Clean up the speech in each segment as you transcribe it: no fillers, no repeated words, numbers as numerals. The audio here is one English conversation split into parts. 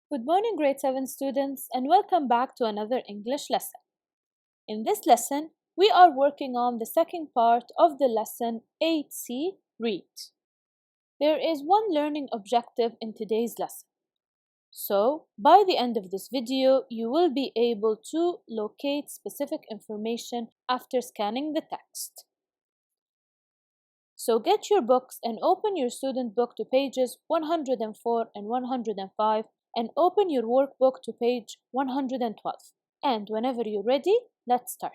Good morning, grade 7 students, and welcome back to another English lesson. In this lesson, we are working on the second part of the lesson 8C, Read. There is one learning objective in today's lesson. So, by the end of this video, you will be able to locate specific information after scanning the text. So get your books and open your student book to pages 104 and 105 and open your workbook to page 112. And whenever you're ready, let's start.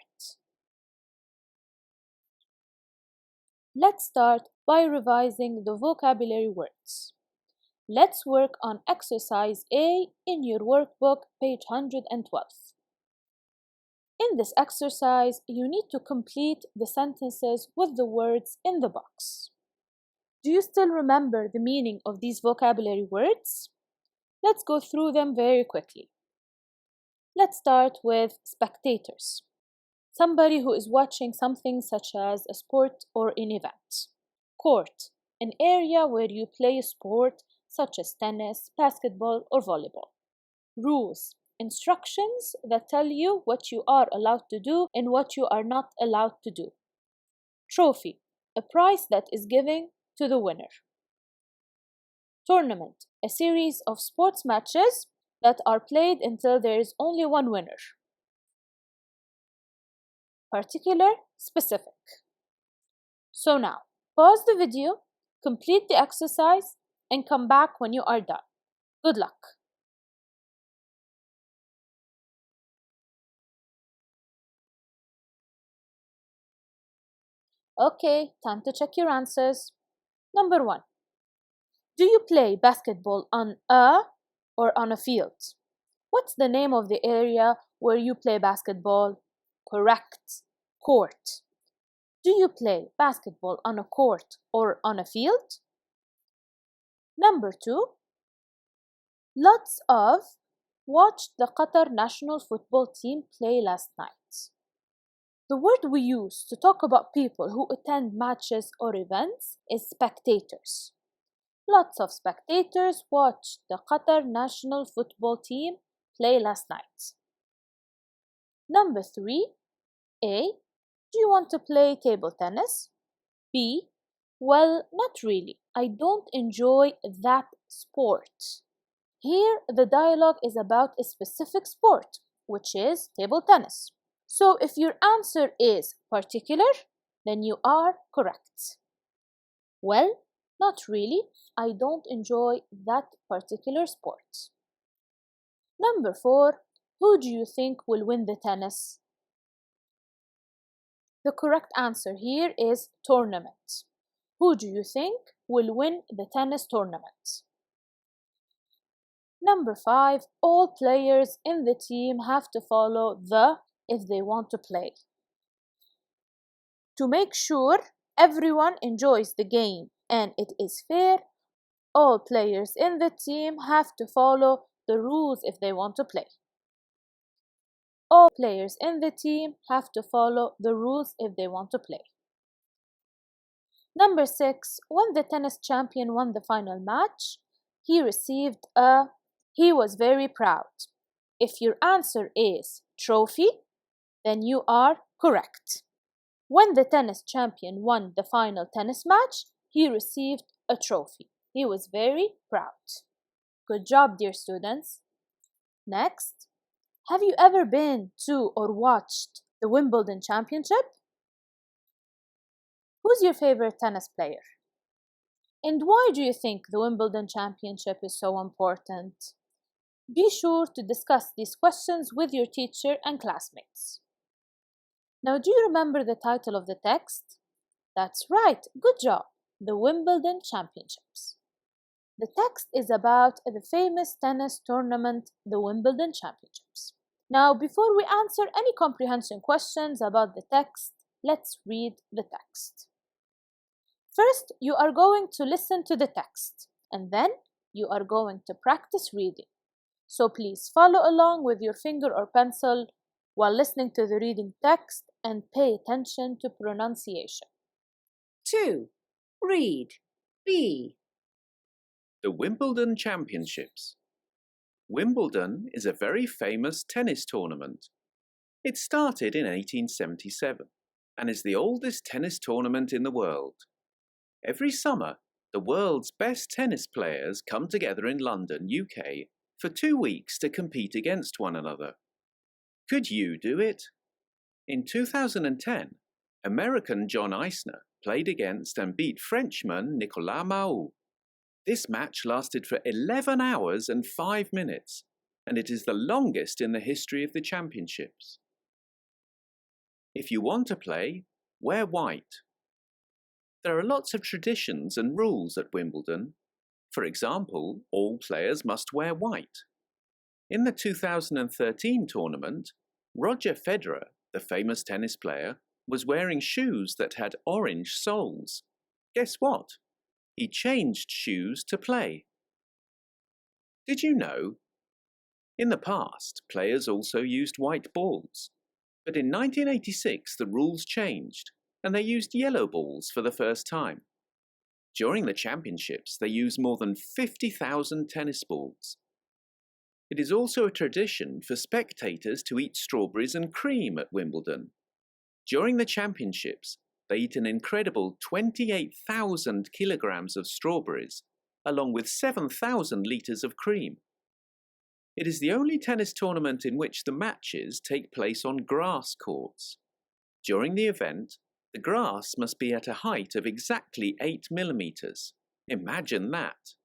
Let's start by revising the vocabulary words. Let's work on exercise A in your workbook, page 112. In this exercise, you need to complete the sentences with the words in the box. Do you still remember the meaning of these vocabulary words? Let's go through them very quickly. Let's start with spectators. Somebody who is watching something such as a sport or an event. Court, an area where you play a sport such as tennis, basketball, or volleyball. Rules, instructions that tell you what you are allowed to do and what you are not allowed to do. Trophy, a prize that is given to the winner. Tournament, a series of sports matches that are played until there is only one winner. Particular, specific. So now, pause the video, complete the exercise, and come back when you are done. Good luck! Okay, time to check your answers. Number 1. Do you play basketball on a or on a field? What's the name of the area where you play basketball? Correct. Court. Do you play basketball on a court or on a field? Number 2. Lots of watched the Qatar national football team play last night. The word we use to talk about people who attend matches or events is spectators. Lots of spectators watched the Qatar national football team play last night. Number 3. A. Do you want to play table tennis? B. Well, not really. I don't enjoy that sport. Here, the dialogue is about a specific sport, which is table tennis. So if your answer is particular, then you are correct. Well, not really. I don't enjoy that particular sport. Number 4. Who do you think will win the tennis? The correct answer here is tournament. Who do you think will win the tennis tournament? Number 5. All players in the team have to follow the if they want to play. To make sure everyone enjoys the game and it is fair, all players in the team have to follow the rules if they want to play. All players in the team have to follow the rules if they want to play. Number 6. When the tennis champion won the final match, he received a he was very proud. If your answer is trophy, then you are correct. When the tennis champion won the final tennis match, he received a trophy. He was very proud. Good job, dear students. Next, have you ever been to or watched the Wimbledon Championship? Who's your favorite tennis player? And why do you think the Wimbledon Championship is so important? Be sure to discuss these questions with your teacher and classmates. Now, do you remember the title of the text? That's right, good job, the Wimbledon Championships. The text is about the famous tennis tournament, the Wimbledon Championships. Now, before we answer any comprehension questions about the text, let's read the text. First, you are going to listen to the text, and then you are going to practice reading. So please follow along with your finger or pencil while listening to the reading text and pay attention to pronunciation. 2. Read. B. The Wimbledon Championships. Wimbledon is a very famous tennis tournament. It started in 1877 and is the oldest tennis tournament in the world. Every summer, the world's best tennis players come together in London, UK, for 2 weeks to compete against one another. Could you do it? In 2010, American John Isner played against and beat Frenchman Nicolas Mahut. This match lasted for 11 hours and 5 minutes, and it is the longest in the history of the championships. If you want to play, wear white. There are lots of traditions and rules at Wimbledon. For example, all players must wear white. In the 2013 tournament, Roger Federer, the famous tennis player, was wearing shoes that had orange soles. Guess what? He changed shoes to play. Did you know? In the past, players also used white balls. But in 1986, the rules changed, and they used yellow balls for the first time. During the championships, they used more than 50,000 tennis balls. It is also a tradition for spectators to eat strawberries and cream at Wimbledon. During the championships, they eat an incredible 28,000 kilograms of strawberries, along with 7,000 litres of cream. It is the only tennis tournament in which the matches take place on grass courts. During the event, the grass must be at a height of exactly 8 millimeters. Imagine that!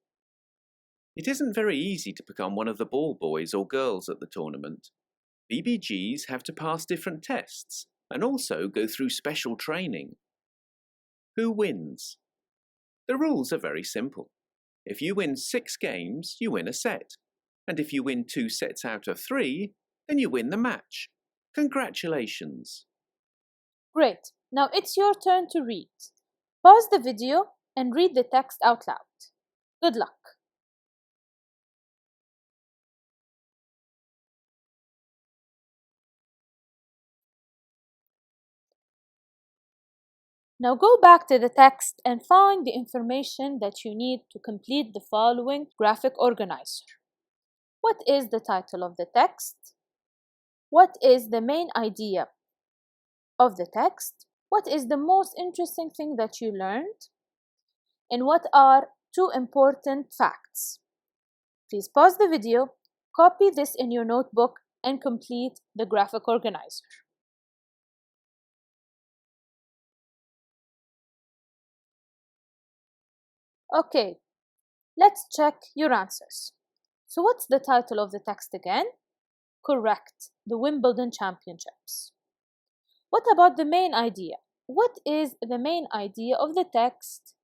It isn't very easy to become one of the ball boys or girls at the tournament. BBGs have to pass different tests and also go through special training. Who wins? The rules are very simple. If you win 6 games, you win a set. And if you win 2 sets out of 3, then you win the match. Congratulations! Great. Now it's your turn to read. Pause the video and read the text out loud. Good luck. Now go back to the text and find the information that you need to complete the following graphic organizer. What is the title of the text? What is the main idea of the text? What is the most interesting thing that you learned? And what are 2 important facts? Please pause the video, copy this in your notebook, and complete the graphic organizer. Okay, let's check your answers. So what's the title of the text again? Correct, the Wimbledon Championships. What about the main idea? What is the main idea of the text?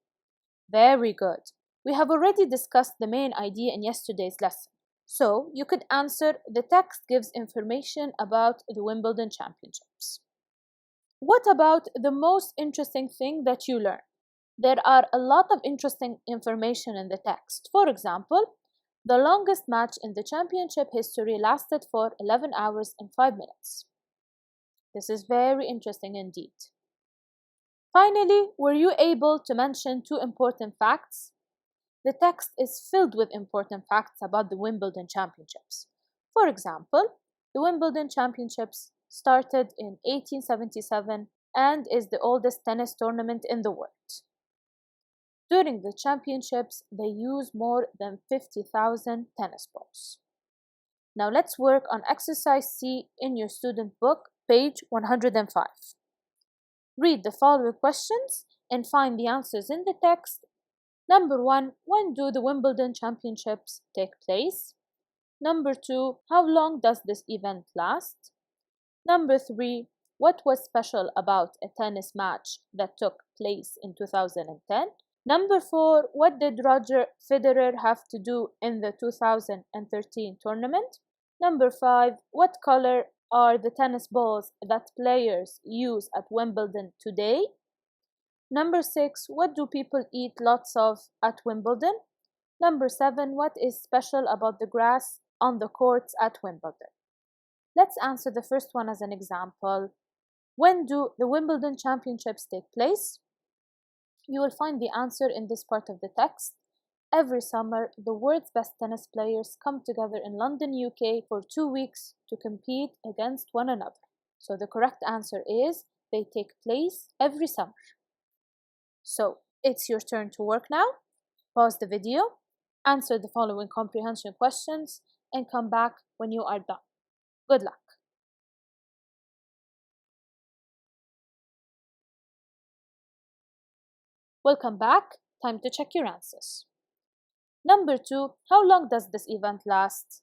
Very good. We have already discussed the main idea in yesterday's lesson. So you could answer, the text gives information about the Wimbledon Championships. What about the most interesting thing that you learned? There are a lot of interesting information in the text. For example, the longest match in the championship history lasted for 11 hours and 5 minutes. This is very interesting indeed. Finally, were you able to mention 2 important facts? The text is filled with important facts about the Wimbledon Championships. For example, the Wimbledon Championships started in 1877 and is the oldest tennis tournament in the world. During the championships, they use more than 50,000 tennis balls. Now let's work on exercise C in your student book, page 105. Read the following questions and find the answers in the text. Number 1, when do the Wimbledon Championships take place? Number 2, how long does this event last? Number 3, what was special about a tennis match that took place in 2010? Number 4, what did Roger Federer have to do in the 2013 tournament? Number 5, what color are the tennis balls that players use at Wimbledon today? Number 6, what do people eat lots of at Wimbledon? Number 7, what is special about the grass on the courts at Wimbledon? Let's answer the first one as an example. When do the Wimbledon Championships take place? You will find the answer in this part of the text. Every summer, the world's best tennis players come together in London, UK for 2 weeks to compete against one another. So the correct answer is they take place every summer. So it's your turn to work now. Pause the video, answer the following comprehension questions, and come back when you are done. Good luck. Welcome back. Time to check your answers. Number 2, how long does this event last?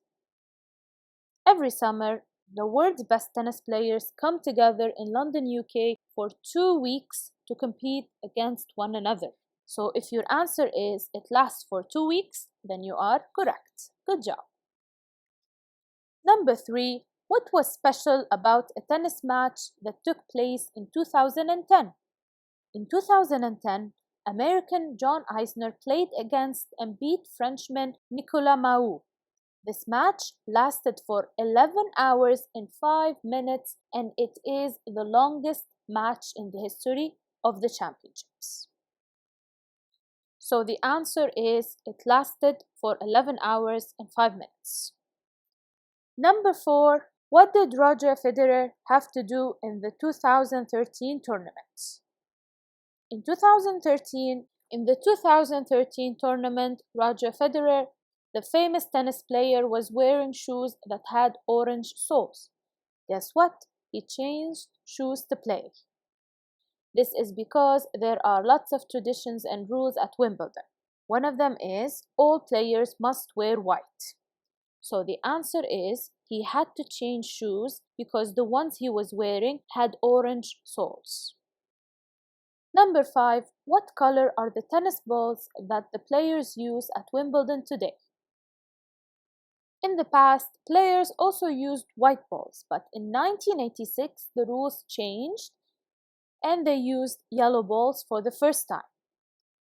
Every summer, the world's best tennis players come together in London, UK for 2 weeks to compete against one another. So if your answer is it lasts for 2 weeks, then you are correct. Good job. Number 3, what was special about a tennis match that took place in 2010? In 2010, American John Isner played against and beat Frenchman Nicolas Mahut. This match lasted for 11 hours and 5 minutes, and it is the longest match in the history of the championships. So the answer is it lasted for 11 hours and 5 minutes. Number 4, what did Roger Federer have to do in the 2013 tournament? In the 2013 tournament, Roger Federer, the famous tennis player, was wearing shoes that had orange soles. Guess what? He changed shoes to play. This is because there are lots of traditions and rules at Wimbledon. One of them is all players must wear white. So the answer is he had to change shoes because the ones he was wearing had orange soles. Number 5, what color are the tennis balls that the players use at Wimbledon today? In the past, players also used white balls, but in 1986, the rules changed and they used yellow balls for the first time.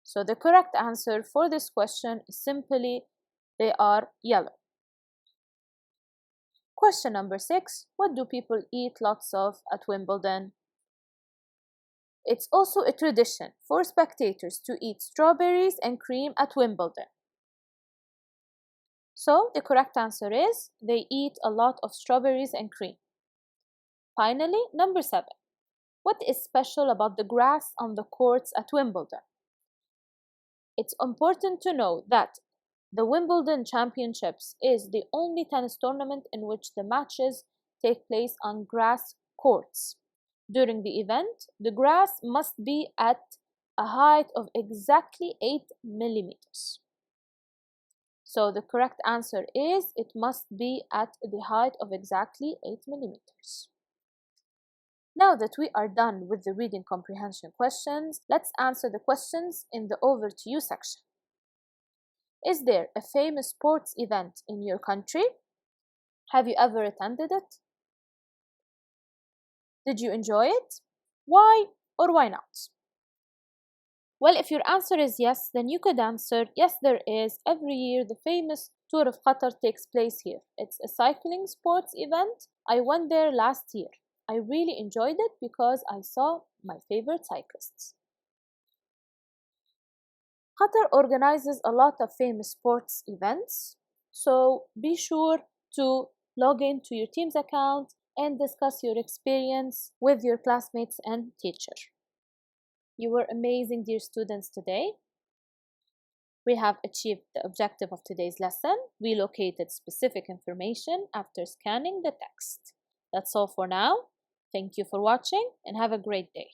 So the correct answer for this question is simply they are yellow. Question number 6, what do people eat lots of at Wimbledon? It's also a tradition for spectators to eat strawberries and cream at Wimbledon. So the correct answer is they eat a lot of strawberries and cream. Finally, number 7. What is special about the grass on the courts at Wimbledon? It's important to know that the Wimbledon Championships is the only tennis tournament in which the matches take place on grass courts. During the event, the grass must be at a height of exactly 8 millimeters. So the correct answer is it must be at the height of exactly 8 millimeters. Now that we are done with the reading comprehension questions, let's answer the questions in the Over to You section. Is there a famous sports event in your country? Have you ever attended it? Did you enjoy it? Why or why not? Well, if your answer is yes, then you could answer, yes, there is. Every year, the famous Tour of Qatar takes place here. It's a cycling sports event. I went there last year. I really enjoyed it because I saw my favorite cyclists. Qatar organizes a lot of famous sports events, so be sure to log into your team's account and discuss your experience with your classmates and teacher. You were amazing, dear students, today. We have achieved the objective of today's lesson. We located specific information after scanning the text. That's all for now. Thank you for watching and have a great day.